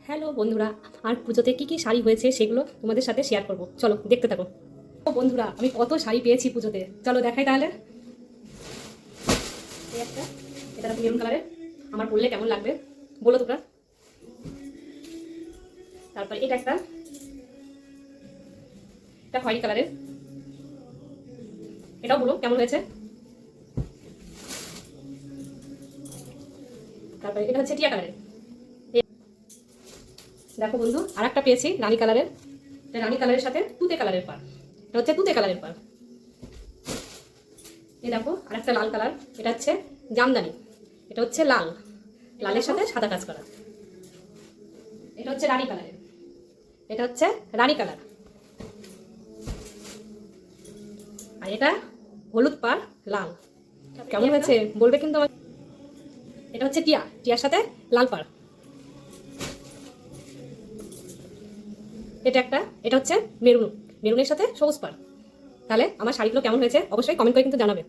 Hello বন্ধুরা, আর পুজোতে কি কি শাড়ি হয়েছে সেগুলো তোমাদের সাথে শেয়ার করব। চলো দেখতে থাকো। ও বন্ধুরা, আমি কত শাড়ি পেয়েছি পুজোতে, চলো দেখাই তাহলে। এই একটা, এটা মেরুন কালারের, আমার পরলে কেমন লাগবে বলো তোমরা। তারপর এটা একটা, এটা খয়েরি কালারের, এটাও বলো কেমন হয়েছে। তারপরে এটা হচ্ছে টিয়া কালারের। দেখো বন্ধু, আর একটা পেয়েছি রানী কালারের, এটা রানী কালারের সাথে তুতে কালারের পার, এটা হচ্ছে তুতে কালারের পার। এই দেখো আর একটা লাল কালার, এটা হচ্ছে জামদানি, এটা হচ্ছে লাল, লালের সাথে সাদা কাজ করা। এটা হচ্ছে রানী কালারের, এটা হচ্ছে রানী কালার। আর এটা হলুদ পার লাল। কেমন হয়েছে বলবে কিন্তু আমার। এটা হচ্ছে টিয়া, টিয়ার সাথে লাল পার। এটা একটা, এটা হচ্ছে মেরুন, মেরুনের সাথে সবুজ পার। তাহলে আমার শাড়িগুলো কেমন হয়েছে অবশ্যই কমেন্ট করে কিন্তু জানাবে।